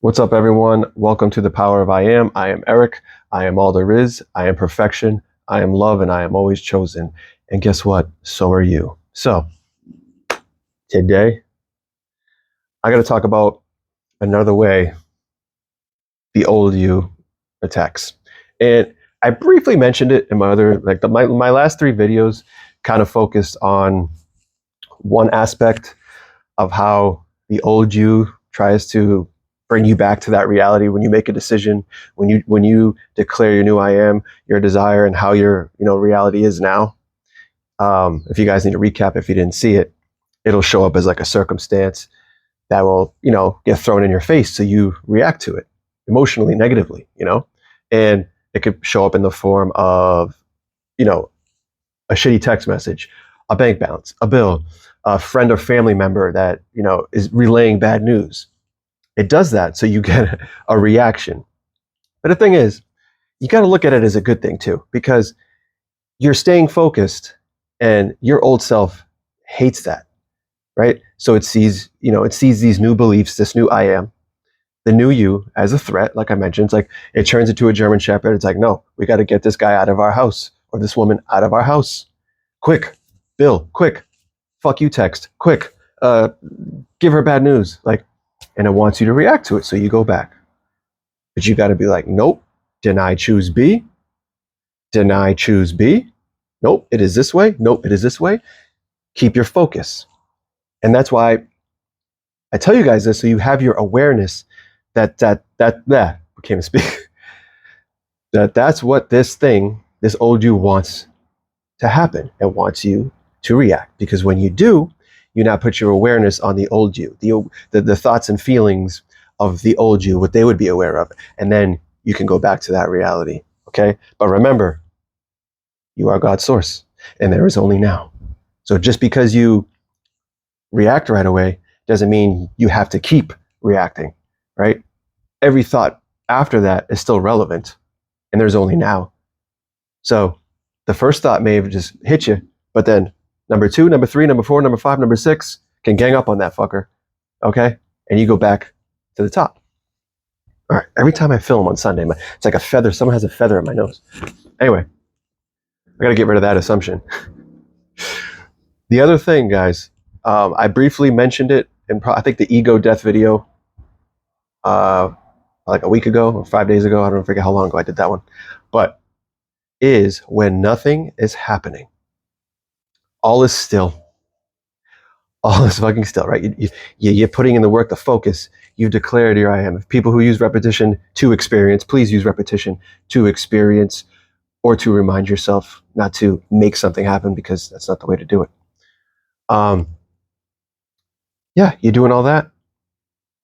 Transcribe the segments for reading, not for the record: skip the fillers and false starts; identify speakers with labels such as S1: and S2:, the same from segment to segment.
S1: What's up, everyone? Welcome to the Power of I Am. I am Eric. I am all there is. I am perfection. I am love, and I am always chosen. And guess what? So are you. So today, I got to talk about another way the old you attacks. And I briefly mentioned it in my other, my last three videos kind of focused on one aspect of how the old you tries to bring you back to that reality when you make a decision, when you declare your new I am, your desire, and how your reality is now. If you guys need to recap, if you didn't see it, it'll show up as like a circumstance that will get thrown in your face, so you react to it emotionally, negatively, and it could show up in the form of you know a shitty text message, a bank balance, a bill, a friend or family member that is relaying bad news. It does that so you get a reaction. But the thing is, you got to look at it as a good thing too, because you're staying focused, and your old self hates that, right? So it sees these new beliefs, this new I am, the new you as a threat. Like I mentioned, it's like it turns into a German Shepherd. It's like, no, we got to get this guy out of our house, or this woman out of our house, quick. Bill, quick. Fuck you, text, quick. Give her bad news, and it wants you to react to it, so you go back. But you got to be like, nope, deny, choose B, deny, choose B. Nope, it is this way. Nope, it is this way. Keep your focus. And that's why I tell you guys this, so you have your awareness that can't speak. That's what this old you wants to happen, and wants you to react. Because when you do, you now put your awareness on the old you, the thoughts and feelings of the old you, what they would be aware of, and then you can go back to that reality. Okay, but remember, you are God's source, and there is only now. So just because you react right away doesn't mean you have to keep reacting, right? Every thought after that is still relevant, and there's only now. So the first thought may have just hit you, but then number 2, number 3, number 4, number 5, number 6 can gang up on that fucker, okay? And you go back to the top. All right, every time I film on Sunday, it's like a feather. Someone has a feather in my nose. Anyway, I got to get rid of that assumption. The other thing, guys, I briefly mentioned it in I think the ego death video, like a week ago or 5 days ago. I don't forget how long ago I did that one, but is when nothing is happening, all is still. All is fucking still, right? You're putting in the work, the focus. You've declared your I am. If people who use repetition to experience, please use repetition to experience, or to remind yourself, not to make something happen, because that's not the way to do it. Yeah, you're doing all that.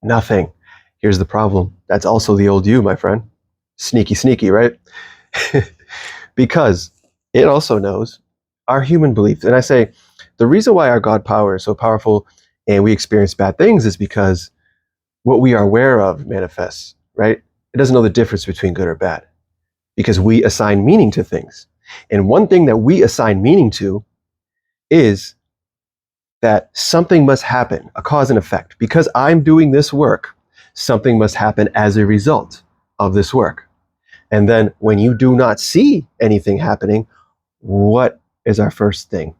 S1: Nothing. Here's the problem. That's also the old you, my friend. Sneaky, right? Because it also knows our human beliefs. And I say, the reason why our God power is so powerful and we experience bad things is because what we are aware of manifests, right? It doesn't know the difference between good or bad, because we assign meaning to things. And one thing that we assign meaning to is that something must happen, a cause and effect. Because I'm doing this work, something must happen as a result of this work. And then when you do not see anything happening, what is our first thing?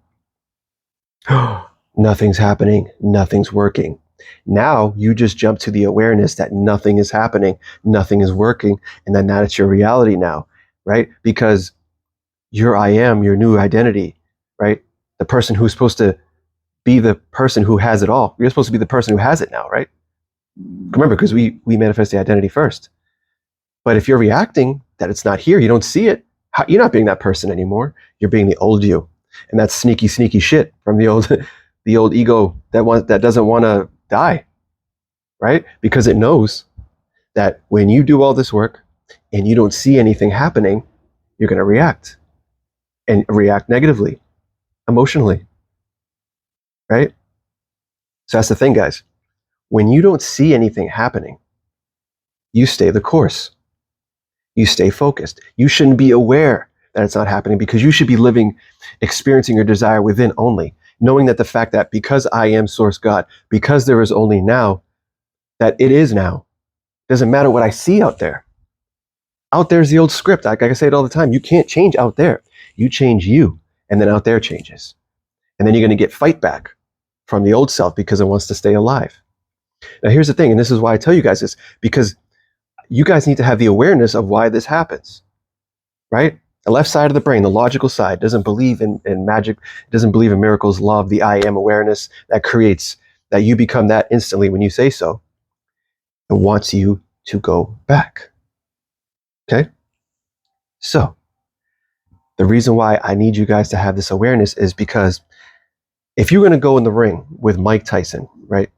S1: Nothing's happening, nothing's working. Now you just jump to the awareness that nothing is happening, nothing is working, and then that's your reality now, right? Because your I am, your new identity, right? The person who's supposed to be the person who has it all. You're supposed to be the person who has it now, right? Remember, because we manifest the identity first. But if you're reacting that it's not here, you don't see it, you're not being that person anymore. You're being the old you. And that's sneaky shit from the old ego that doesn't want to die, right? Because it knows that when you do all this work and you don't see anything happening, you're going to react, and react negatively, emotionally, right? So that's the thing, guys. When you don't see anything happening, you stay the course. You stay focused. You shouldn't be aware that it's not happening, because you should be living, experiencing your desire within only, knowing that the fact that because I am source God, because there is only now, that it is now, Doesn't matter what I see out there. Out there's the old script. Like I say it all the time. You can't change out there. You change you, and then out there changes. And then you're going to get fight back from the old self because it wants to stay alive. Now, here's the thing, and this is why I tell you guys this, because you guys need to have the awareness of why this happens, right? The left side of the brain, the logical side, doesn't believe in magic, doesn't believe in miracles, love, the I am awareness that creates that you become that instantly when you say so. It wants you to go back. Okay? So, the reason why I need you guys to have this awareness is because if you're going to go in the ring with Mike Tyson, right?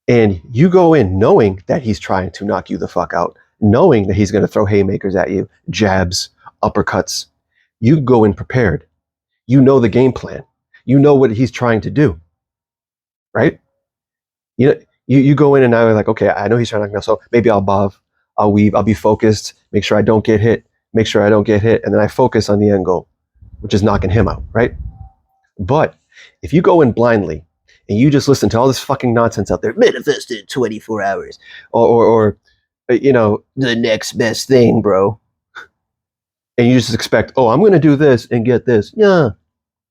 S1: And you go in knowing that he's trying to knock you the fuck out, knowing that he's going to throw haymakers at you, jabs, uppercuts. You go in prepared. You know the game plan. You know what he's trying to do, right? You go in and now you're like, okay, I know he's trying to knock me out, so maybe I'll bob, I'll weave, I'll be focused, make sure I don't get hit, and then I focus on the end goal, which is knocking him out, right? But if you go in blindly and you just listen to all this fucking nonsense out there, manifest in 24 hours, or the next best thing, bro, and you just expect, oh, I'm going to do this and get this, yeah,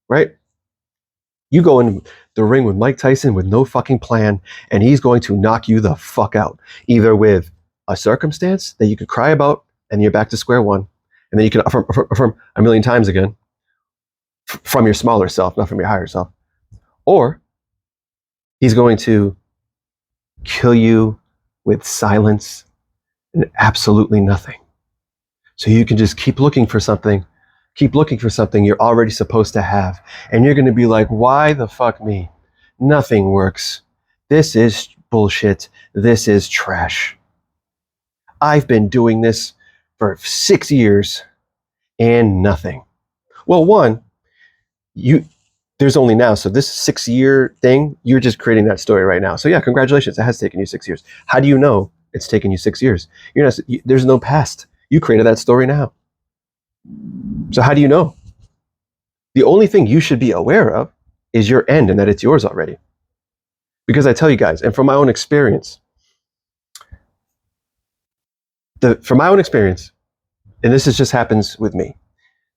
S1: right? You go in the ring with Mike Tyson with no fucking plan, and he's going to knock you the fuck out, either with a circumstance that you could cry about and you're back to square one, and then you can affirm a million times again from your smaller self, not from your higher self, or he's going to kill you with silence and absolutely nothing. So you can just keep looking for something you're already supposed to have. And you're going to be like, why the fuck me? Nothing works. This is bullshit. This is trash. I've been doing this for 6 years and nothing. Well, one, there's only now. So this 6-year thing, you're just creating that story right now. So yeah, congratulations. It has taken you 6 years. How do you know it's taken you 6 years? There's no past. You created that story now. So how do you know? The only thing you should be aware of is your end and that it's yours already. Because I tell you guys, and from my own experience, and this just happens with me,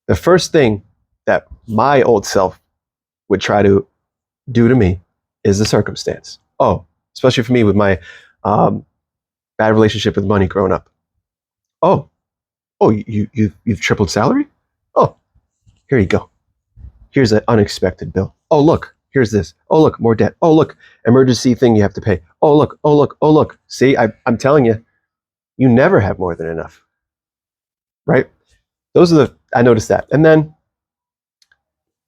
S1: the first thing that my old self would try to do to me is the circumstance. Oh, especially for me with my bad relationship with money growing up. Oh, you've tripled salary? Oh, here you go. Here's an unexpected bill. Oh, look, here's this. Oh, look, more debt. Oh, look, emergency thing you have to pay. Oh, look. See, I'm telling you, you never have more than enough, right? I noticed that. And then,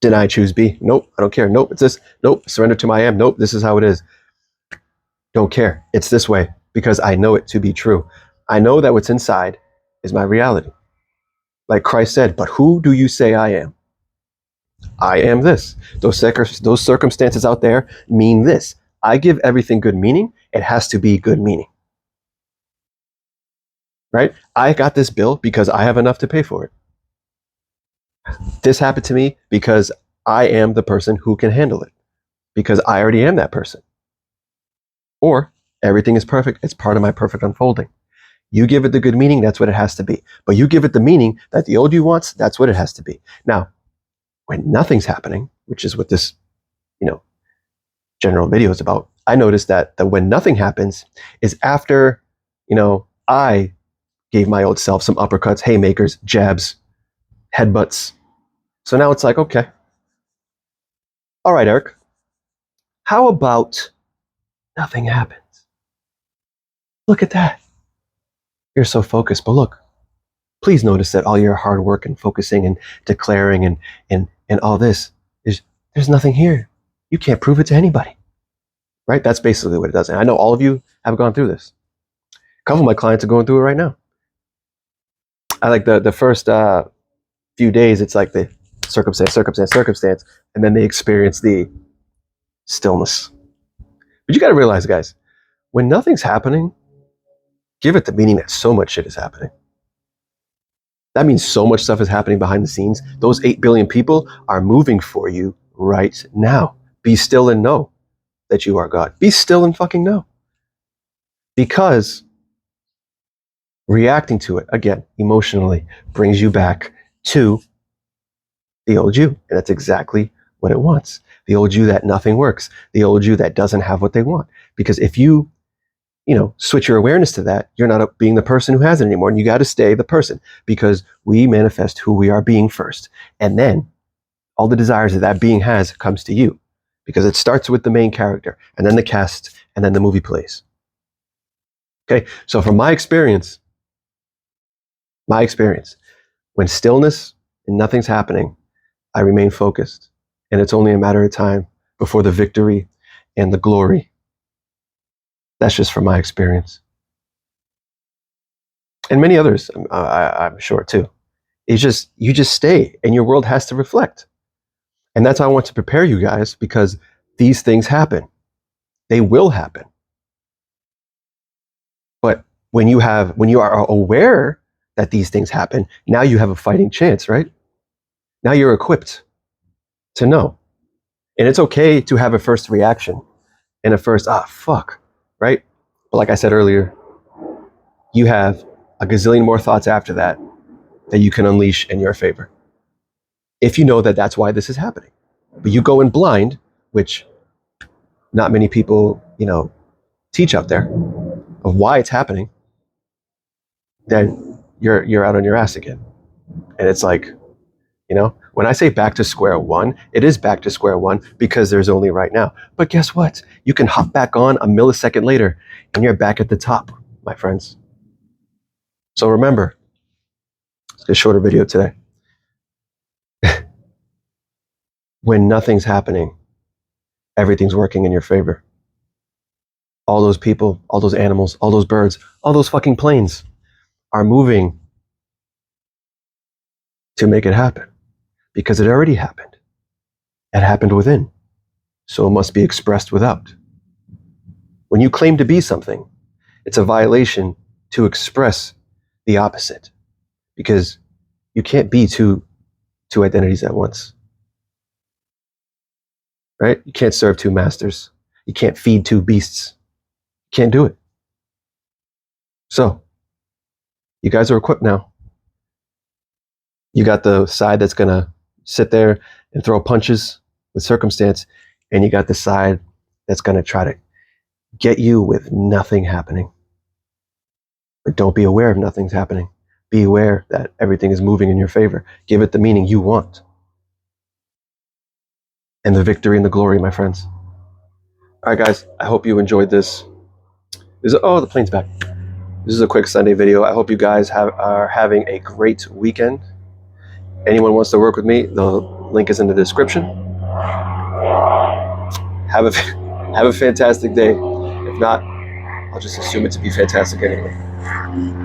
S1: did I choose B? Nope, I don't care. Nope, it's this. Nope, surrender to my I am. Nope, this is how it is. Don't care. It's this way because I know it to be true. I know that what's inside is my reality. Like Christ said, but who do you say I am? I am this. Those circumstances out there mean this. I give everything good meaning. It has to be good meaning. Right? I got this bill because I have enough to pay for it. This happened to me because I am the person who can handle it. Because I already am that person. Or everything is perfect. It's part of my perfect unfolding. You give it the good meaning, that's what it has to be. But you give it the meaning that the old you wants, that's what it has to be. Now, when nothing's happening, which is what this, general video is about, I noticed that when nothing happens is after, I gave my old self some uppercuts, haymakers, jabs, headbutts. So now it's like, okay. All right, Eric, how about nothing happens? Look at that. You're so focused, but look, please notice that all your hard work and focusing and declaring and all this there's nothing here. You can't prove it to anybody, right? That's basically what it does. And I know all of you have gone through this. A couple of my clients are going through it right now. I like the first few days, it's like the circumstance, and then they experience the stillness. But you got to realize, guys, when nothing's happening, give it the meaning that so much shit is happening. That means so much stuff is happening behind the scenes. Those 8 billion people are moving for you right now. Be still and know that you are God. Be still and fucking know. Because reacting to it, again, emotionally, brings you back to the old you. And that's exactly what it wants. The old you that nothing works. The old you that doesn't have what they want. Because if you switch your awareness to that, you're not being the person who has it anymore. And you got to stay the person, because we manifest who we are being first. And then all the desires that that being has comes to you, because it starts with the main character, and then the cast, and then the movie plays. Okay. So from my experience, when stillness and nothing's happening, I remain focused, and it's only a matter of time before the victory and the glory. That's just from my experience. And many others, I'm sure too. It's just, you just stay, and your world has to reflect. And that's how I want to prepare you guys, because these things happen. They will happen. But when you are aware that these things happen, now you have a fighting chance, right? Now you're equipped to know. And it's okay to have a first reaction and a first, fuck, right? But like I said earlier, you have a gazillion more thoughts after that you can unleash in your favor, if you know that that's why this is happening. But you go in blind, which not many people, teach out there, of why it's happening, then you're out on your ass again. And it's like, when I say back to square one, it is back to square one, because there's only right now. But guess what? You can hop back on a millisecond later, and you're back at the top, my friends. So remember, it's a shorter video today. When nothing's happening, everything's working in your favor. All those people, all those animals, all those birds, all those fucking planes are moving to make it happen, because it already happened. It happened within, so it must be expressed without. When you claim to be something, it's a violation to express the opposite, because you can't be two identities at once. Right? You can't serve two masters. You can't feed two beasts. You can't do it. So, you guys are equipped now. You got the side that's going to sit there and throw punches with circumstance, and you got the side that's going to try to get you with nothing happening. But don't be aware of nothing's happening. Be aware that everything is moving in your favor. Give it the meaning you want. And the victory and the glory, my friends. All right, guys, I hope you enjoyed this. The plane's back. This is a quick Sunday video. I hope you guys are having a great weekend. Anyone wants to work with me, the link is in the description. Have a fantastic day. If not, I'll just assume it to be fantastic anyway.